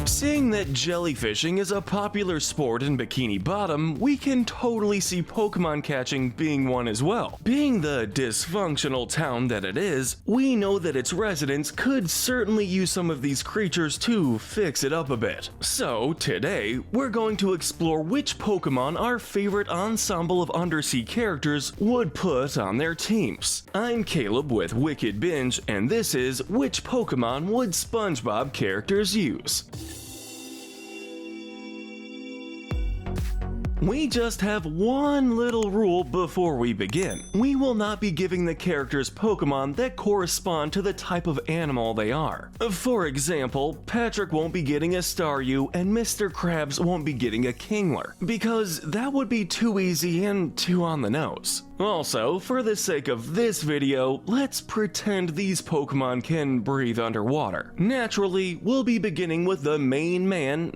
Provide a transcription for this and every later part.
Seeing that jellyfishing is a popular sport in Bikini Bottom, we can totally see Pokemon catching being one as well. Being the dysfunctional town that it is, we know that its residents could certainly use some of these creatures to fix it up a bit. So today, we're going to explore which Pokemon our favorite ensemble of undersea characters would put on their teams. I'm Caleb with Wicked Binge, and this is Which Pokemon Would SpongeBob Characters Use? We just have one little rule before we begin. We will not be giving the characters Pokemon that correspond to the type of animal they are. For example, Patrick won't be getting a Staryu and Mr. Krabs won't be getting a Kingler, because that would be too easy and too on the nose. Also, for the sake of this video, let's pretend these Pokemon can breathe underwater. Naturally, we'll be beginning with the main man,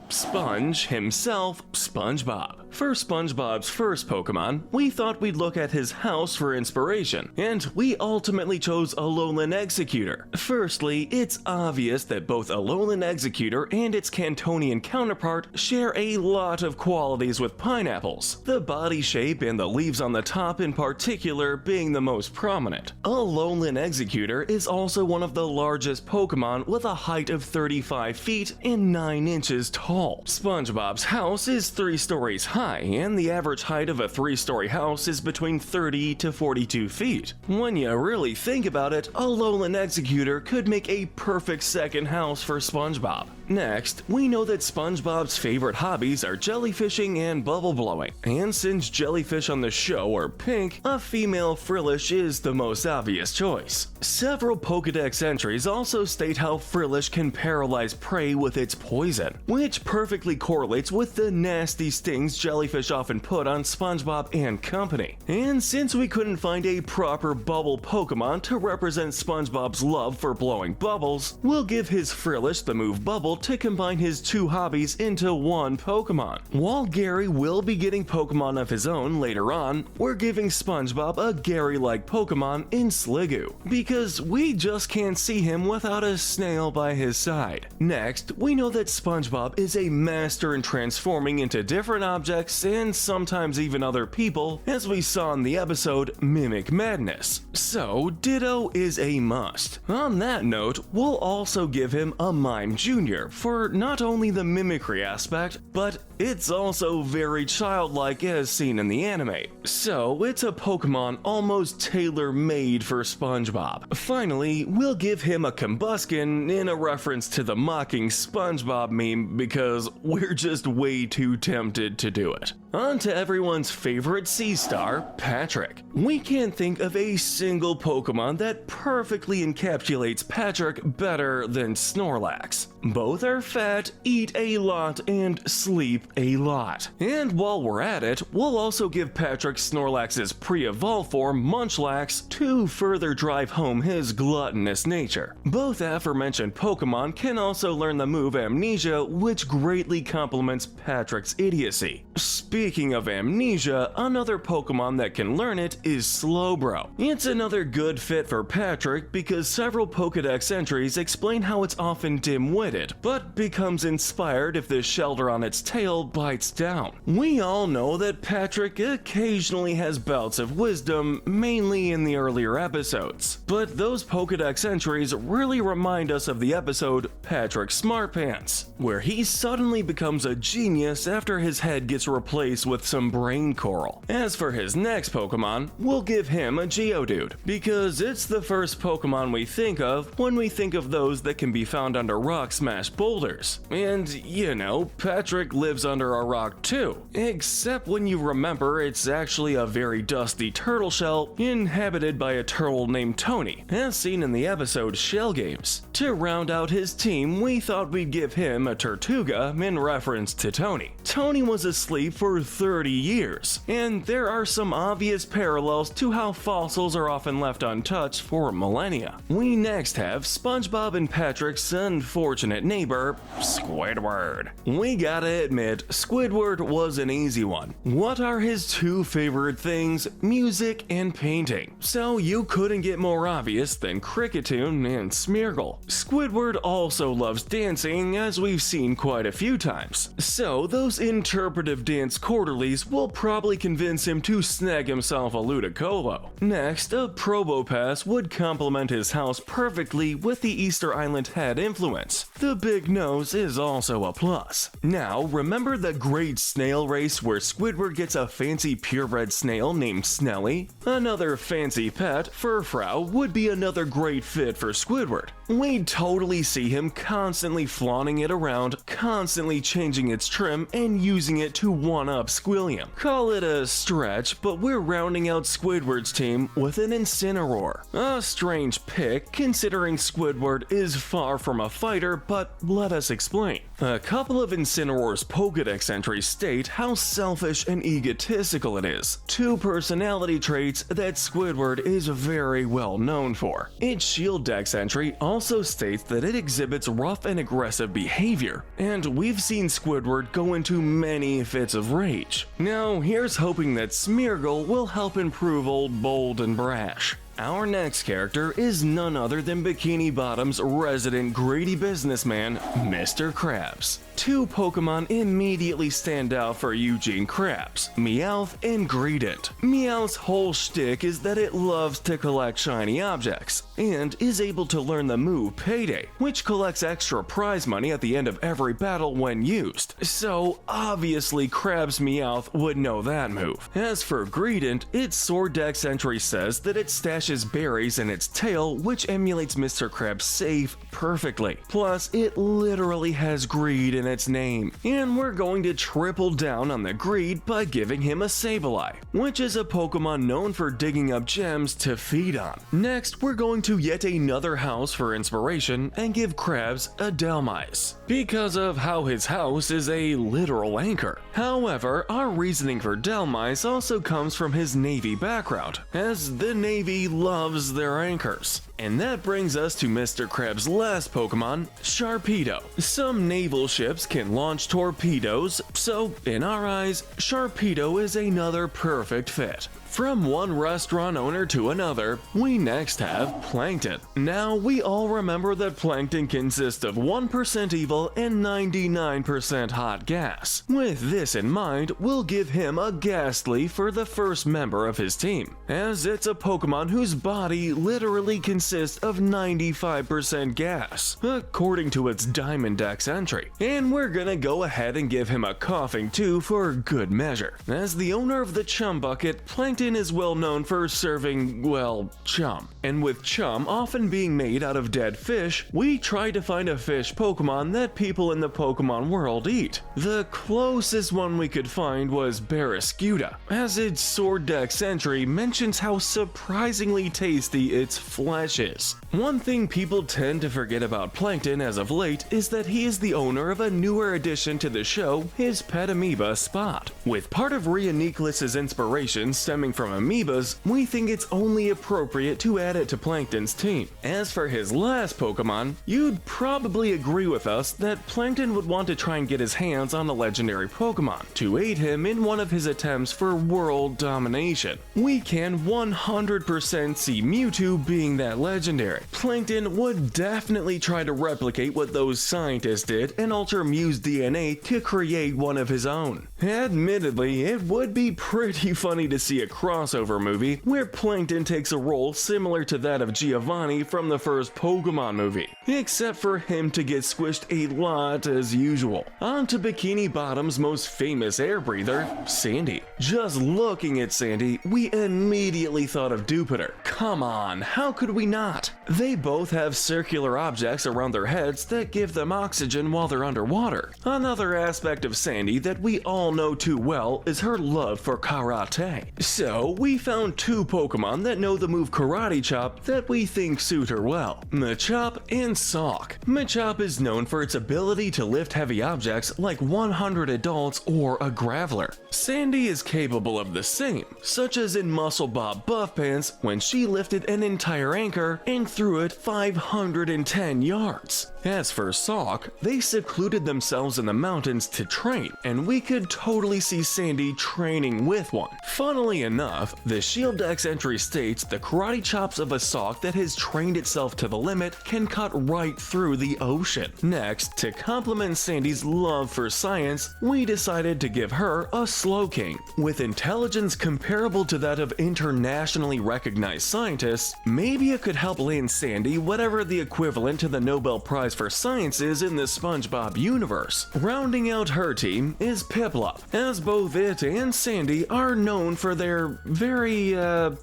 Sponge himself, SpongeBob. For SpongeBob's first Pokemon, we thought we'd look at his house for inspiration, and we ultimately chose Alolan Executor. Firstly, it's obvious that both Alolan Executor and its Cantonian counterpart share a lot of qualities with pineapples, the body shape and the leaves on the top in particular being the most prominent. Alolan Executor is also one of the largest Pokemon with a height of 35 feet and 9 inches tall. SpongeBob's house is 3 stories high, and the average height of a 3-story house is between 30 to 42 feet. When you really think about it, Alolan Executor could make a perfect second house for SpongeBob. Next, we know that SpongeBob's favorite hobbies are jellyfishing and bubble blowing, and since jellyfish on the show are pink, a female Frillish is the most obvious choice. Several Pokedex entries also state how Frillish can paralyze prey with its poison, which perfectly correlates with the nasty stings jellyfish often put on SpongeBob and company. And since we couldn't find a proper bubble Pokemon to represent SpongeBob's love for blowing bubbles, we'll give his Frillish the move Bubble to combine his 2 hobbies into one Pokemon. While Gary will be getting Pokemon of his own later on, we're giving SpongeBob a Gary-like Pokemon in Sliggoo, because we just can't see him without a snail by his side. Next, we know that SpongeBob is a master in transforming into different objects and sometimes even other people, as we saw in the episode Mimic Madness. So Ditto is a must. On that note, we'll also give him a Mime Jr. for not only the mimicry aspect, but it's also very childlike as seen in the anime. So it's a Pokemon almost tailor-made for SpongeBob. Finally, we'll give him a Combuskin in a reference to the mocking SpongeBob meme because we're just way too tempted to do it. On to everyone's favorite sea star, Patrick. We can't think of a single Pokemon that perfectly encapsulates Patrick better than Snorlax. Both are fat, eat a lot, and sleep a lot. And while we're at it, we'll also give Patrick Snorlax's pre-evolved form, Munchlax, to further drive home his gluttonous nature. Both aforementioned Pokemon can also learn the move Amnesia, which greatly complements Patrick's idiocy. Speaking of Amnesia, another Pokemon that can learn it is Slowbro. It's another good fit for Patrick because several Pokedex entries explain how it's often dim-witted, but becomes inspired if the shelter on its tail bites down. We all know that Patrick occasionally has bouts of wisdom, mainly in the earlier episodes, but those Pokedex entries really remind us of the episode Patrick SmartPants, where he suddenly becomes a genius after his head gets replaced with some brain coral. As for his next Pokemon, we'll give him a Geodude, because it's the first Pokemon we think of when we think of those that can be found under rock smash boulders. And you know, Patrick lives under a rock too, except when you remember it's actually a very dusty turtle shell inhabited by a turtle named Tony, as seen in the episode Shell Games. To round out his team, we thought we'd give him a Tortuga in reference to Tony. Tony was asleep for 30 years, and there are some obvious parallels to how fossils are often left untouched for millennia. We next have SpongeBob and Patrick's unfortunate unfortunate neighbor, Squidward. We gotta admit, Squidward was an easy one. What are his two favorite things? Music and painting. So you couldn't get more obvious than Kristijan and Smeargle. Squidward also loves dancing, as we've seen quite a few times. So those interpretive dance quarterlies will probably convince him to snag himself a Ludicolo. Next, a Probopass would complement his house perfectly with the Easter Island head influence. The big nose is also a plus. Now, remember the great snail race where Squidward gets a fancy purebred snail named Snelly? Another fancy pet, Furfrau, would be another great fit for Squidward. We'd totally see him constantly flaunting it around, constantly changing its trim, and using it to one-up Squilliam. Call it a stretch, but we're rounding out Squidward's team with an Incineroar. A strange pick, considering Squidward is far from a fighter, but let us explain. A couple of Incineroar's Pokédex entries state how selfish and egotistical it is, two personality traits that Squidward is very well known for. Its Shield Dex entry also states that it exhibits rough and aggressive behavior, and we've seen Squidward go into many fits of rage. Now, here's hoping that Smeargle will help improve old Bold and Brash. Our next character is none other than Bikini Bottom's resident greedy businessman, Mr. Krabs. Two Pokemon immediately stand out for Eugene Krabs, Meowth and Greedent. Meowth's whole shtick is that it loves to collect shiny objects, and is able to learn the move Payday, which collects extra prize money at the end of every battle when used. So obviously Krabs Meowth would know that move. As for Greedent, its Sword Dex entry says that it stashes berries in its tail, which emulates Mr. Krabs' safe perfectly. Plus, it literally has greed in its name, and we're going to triple down on the greed by giving him a Sableye, which is a Pokemon known for digging up gems to feed on. Next, we're going to yet another house for inspiration and give Krabs a Delmise, because of how his house is a literal anchor. However, our reasoning for Delmise also comes from his Navy background, as the Navy loves their anchors. And that brings us to Mr. Krabs' last Pokemon, Sharpedo. Some naval ships can launch torpedoes, so in our eyes, Sharpedo is another perfect fit. From one restaurant owner to another, we next have Plankton. Now, we all remember that Plankton consists of 1% evil and 99% hot gas. With this in mind, we'll give him a Ghastly for the first member of his team, as it's a Pokemon whose body literally consists of 95% gas, according to its Diamond Dex entry. And we're gonna go ahead and give him a Coughing too for good measure. As the owner of the Chum Bucket, Plankton is well known for serving, well, chum. And with chum often being made out of dead fish, we tried to find a fish Pokemon that people in the Pokemon world eat. The closest one we could find was Barraskewda, as its Sword Dex entry mentions how surprisingly tasty its flesh is. One thing people tend to forget about Plankton as of late is that he is the owner of a newer addition to the show, his pet amoeba Spot. With part of Rhea Nicholas's inspiration stemming from amoebas, we think it's only appropriate to add it to Plankton's team. As for his last Pokemon, you'd probably agree with us that Plankton would want to try and get his hands on a legendary Pokemon to aid him in one of his attempts for world domination. We can 100% see Mewtwo being that legendary. Plankton would definitely try to replicate what those scientists did and alter Mew's DNA to create one of his own. Admittedly, it would be pretty funny to see a crossover movie where Plankton takes a role similar to that of Giovanni from the first Pokemon movie, except for him to get squished a lot as usual. On to Bikini Bottom's most famous air breather, Sandy. Just looking at Sandy, we immediately thought of Jupiter. Come on, how could we not? They both have circular objects around their heads that give them oxygen while they're underwater. Another aspect of Sandy that we all know too well is her love for karate. So we found two Pokemon that know the move Karate Machop that we think suit her well: Machop and Sock. Machop is known for its ability to lift heavy objects like 100 adults or a graveler. Sandy is capable of the same, such as in Muscle Bob Buff Pants when she lifted an entire anchor and threw it 510 yards. As for Sock, they secluded themselves in the mountains to train, and we could totally see Sandy training with one. Funnily enough, the Shield Dex entry states the karate chops of a Sock that has trained itself to the limit can cut right through the ocean. Next, to complement Sandy's love for science, we decided to give her a Slowking. With intelligence comparable to that of internationally recognized scientists, maybe it could help land Sandy whatever the equivalent to the Nobel Prize for Science is in the SpongeBob universe. Rounding out her team is Piplup, as both it and Sandy are known for their very,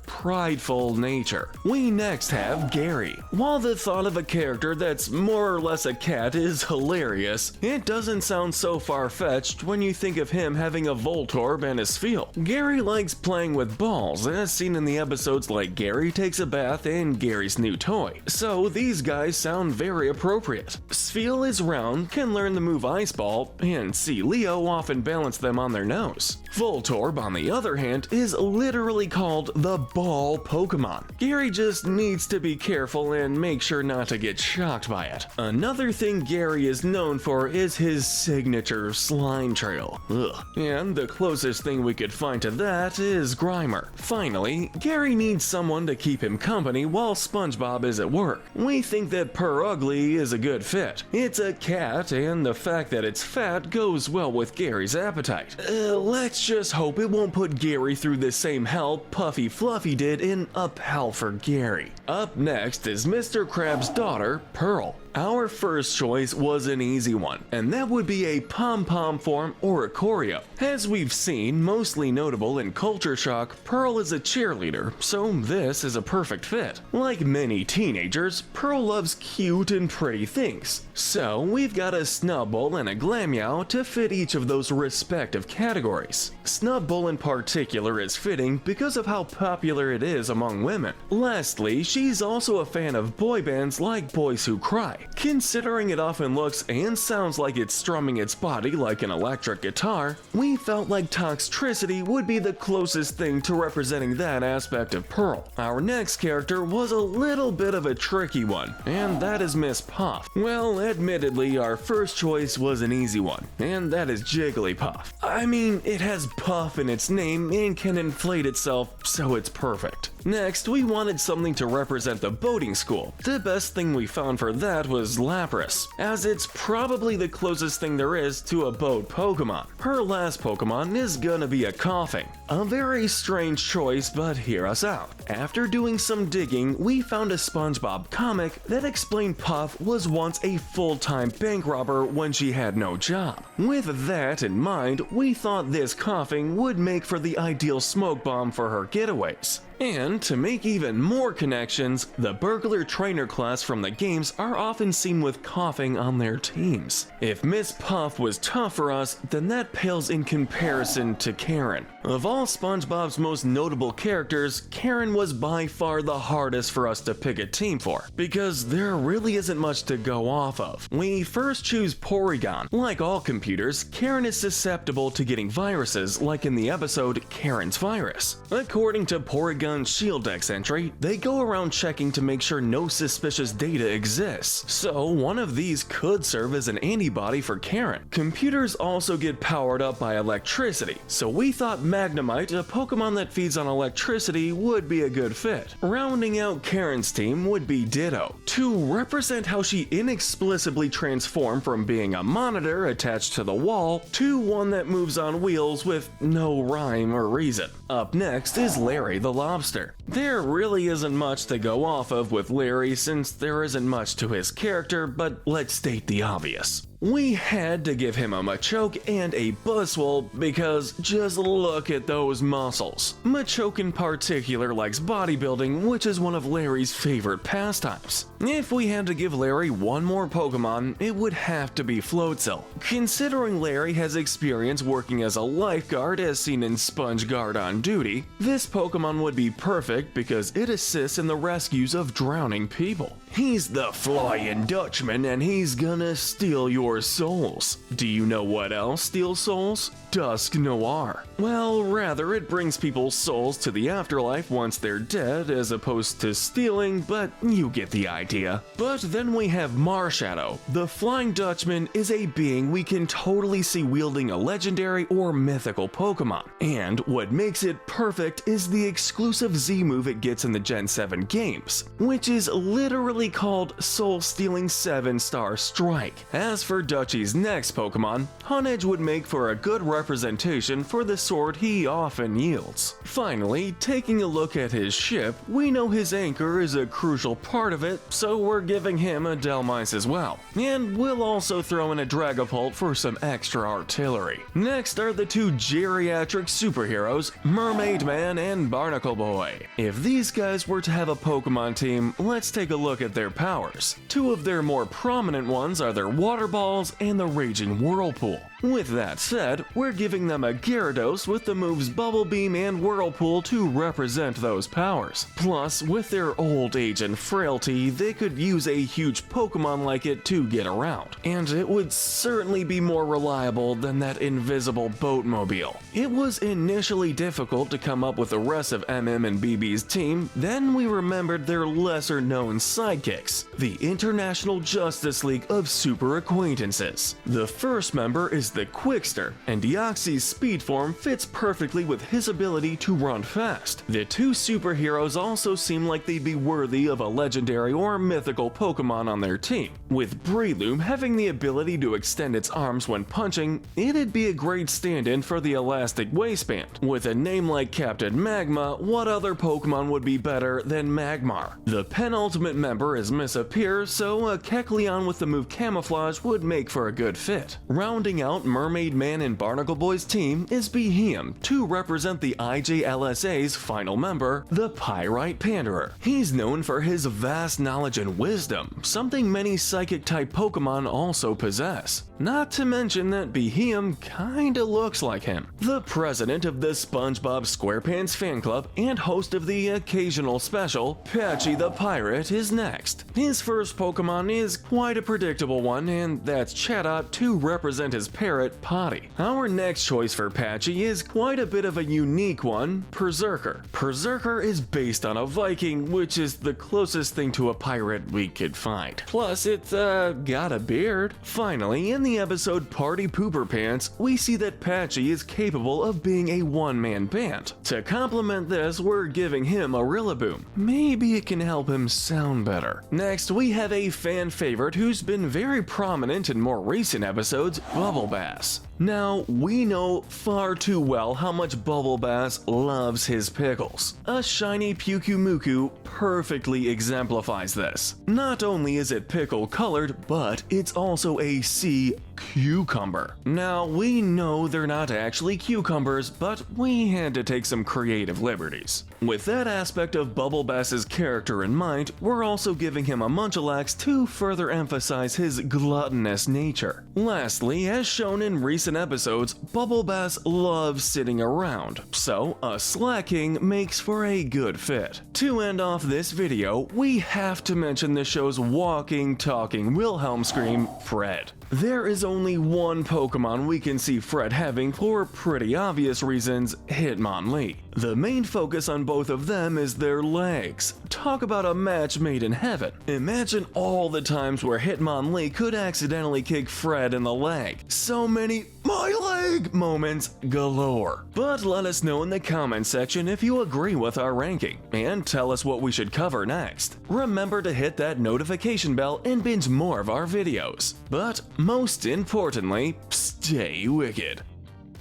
prideful nature. We next have Gary. While the thought of a character that's more or less a cat is hilarious, it doesn't sound so far-fetched when you think of him having a Voltorb and a Spheal. Gary likes playing with balls, as seen in the episodes like Gary Takes a Bath and Gary's New Toy, so these guys sound very appropriate. Spheal is round, can learn the move Ice Ball, and see Leo often balance them on their nose. Voltorb, on the other hand, is literally called the Ball Pokemon. Gary just needs to be careful and make sure not to get shocked by it. Another thing Gary is known for is his signature slime trail. Ugh. And the closest thing we could find to that is Grimer. Finally, Gary needs someone to keep him company while SpongeBob is at work. We think that Purr Ugly is a good fit. It's a cat, and the fact that it's fat goes well with Gary's appetite. Let's just hope it won't put Gary through the same hell Puffy Fluffy did in Up Hell for Gary. Up next is Mr. Krabs' daughter, Pearl. Our first choice was an easy one, and that would be a pom-pom form or a choreo. As we've seen, mostly notable in Culture Shock, Pearl is a cheerleader, so this is a perfect fit. Like many teenagers, Pearl loves cute and pretty things, so we've got a Snubbull and a Glammeow to fit each of those respective categories. Snubbull in particular is fitting because of how popular it is among women. Lastly, she's also a fan of boy bands like Boys Who Cry. Considering it often looks and sounds like it's strumming its body like an electric guitar, we felt like Toxtricity would be the closest thing to representing that aspect of Pearl. Our next character was a little bit of a tricky one, and that is Miss Puff. Well, admittedly, our first choice was an easy one, and that is Jigglypuff. I mean, it has Puff in its name and can inflate itself, so it's perfect. Next, we wanted something to represent the boating school. The best thing we found for that was Lapras, as it's probably the closest thing there is to a boat Pokemon. Her last Pokemon is gonna be a Coughing. A very strange choice, but hear us out. After doing some digging, we found a SpongeBob comic that explained Puff was once a full-time bank robber when she had no job. With that in mind, we thought this Coughing would make for the ideal smoke bomb for her getaways. And to make even more connections, the burglar trainer class from the games are often seen with Coughing on their teams. If Miss Puff was tough for us, then that pales in comparison to Karen. Of all SpongeBob's most notable characters, Karen was by far the hardest for us to pick a team for, because there really isn't much to go off of. We first choose Porygon. Like all computers, Karen is susceptible to getting viruses, like in the episode Karen's Virus. According to Porygon's Shield Dex entry, they go around checking to make sure no suspicious data exists, so one of these could serve as an antibody for Karen. Computers also get powered up by electricity, so we thought Magnemite, a Pokemon that feeds on electricity, would be a good fit. Rounding out Karen's team would be Ditto, to represent how she inexplicably transformed from being a monitor attached to the wall to one that moves on wheels with no rhyme or reason. Up next is Larry the Lobster. There really isn't much to go off of with Larry since there isn't much to his character, but let's state the obvious. We had to give him a Machoke and a Buzzwole because just look at those muscles. Machoke in particular likes bodybuilding, which is one of Larry's favorite pastimes. If we had to give Larry one more Pokemon, it would have to be Floatzel. Considering Larry has experience working as a lifeguard as seen in SpongeGuard on Duty, this Pokemon would be perfect because it assists in the rescues of drowning people. He's the Flying Dutchman and he's gonna steal your souls. Do you know what else steals souls? Dusk Noir. Well, rather it brings people's souls to the afterlife once they're dead as opposed to stealing, but you get the idea. But then we have Marshadow. The Flying Dutchman is a being we can totally see wielding a legendary or mythical Pokemon. And what makes it perfect is the exclusive Z move it gets in the Gen 7 games, which is literally called Soul Stealing 7-Star Strike. As for Dutchie's next Pokemon, Honedge would make for a good representation for the sword he often yields. Finally, taking a look at his ship, we know his anchor is a crucial part of it, so we're giving him a Delmice as well. And we'll also throw in a Dragapult for some extra artillery. Next are the two geriatric superheroes, Mermaid Man and Barnacle Boy. If these guys were to have a Pokemon team, let's take a look at their powers. Two of their more prominent ones are their Water Balls and the Raging Whirlpool. With that said, we're giving them a Gyarados with the moves Bubble Beam and Whirlpool to represent those powers. Plus, with their old age and frailty, they could use a huge Pokemon like it to get around. And it would certainly be more reliable than that invisible boatmobile. It was initially difficult to come up with the rest of MM and BB's team, then we remembered their lesser known sidekicks, the International Justice League of Super Acquaintances. The first member is the Quickster, and Deoxy's speed form fits perfectly with his ability to run fast. The two superheroes also seem like they'd be worthy of a legendary or mythical Pokemon on their team. With Breloom having the ability to extend its arms when punching, it'd be a great stand-in for the Elastic Waistband. With a name like Captain Magma, what other Pokemon would be better than Magmar? The penultimate member is Miss Appear, so a Kecleon with the move Camouflage would make for a good fit. Rounding out Mermaid Man and Barnacle Boy's team is Behem to represent the IJLSA's final member, the Pyrite Panderer. He's known for his vast knowledge and wisdom, something many Psychic-type Pokemon also possess. Not to mention that Behem kinda looks like him. The president of the SpongeBob SquarePants fan club and host of the occasional special, Patchy the Pirate, is next. His first Pokemon is quite a predictable one, and that's Chatot to represent his parrot, Potty. Our next choice for Patchy is quite a bit of a unique one, Berserker. Berserker is based on a Viking, which is the closest thing to a pirate we could find. Plus, it's got a beard. Finally, in the episode Party Pooper Pants, we see that Patchy is capable of being a one-man band. To complement this, we're giving him a Rillaboom. Maybe it can help him sound better. Next, we have a fan favorite who's been very prominent in more recent episodes, Bubble Bass. Now, we know far too well how much Bubble Bass loves his pickles. A shiny Pyukumuku perfectly exemplifies this. Not only is it pickle colored, but it's also a sea cucumber. Now, we know they're not actually cucumbers, but we had to take some creative liberties. With that aspect of Bubble Bass's character in mind, we're also giving him a Munchlax to further emphasize his gluttonous nature. Lastly, as shown in recent episodes, Bubble Bass loves sitting around, so a Slacking makes for a good fit. To end off this video, we have to mention the show's walking, talking Wilhelm scream, Fred. There is only one Pokemon we can see Fred having for pretty obvious reasons, Hitmonlee. The main focus on both of them is their legs. Talk about a match made in heaven. Imagine all the times where Hitmonlee could accidentally kick Fred in the leg. So many "my leg" moments galore. But let us know in the comment section if you agree with our ranking, and tell us what we should cover next. Remember to hit that notification bell and binge more of our videos. But most importantly, stay wicked.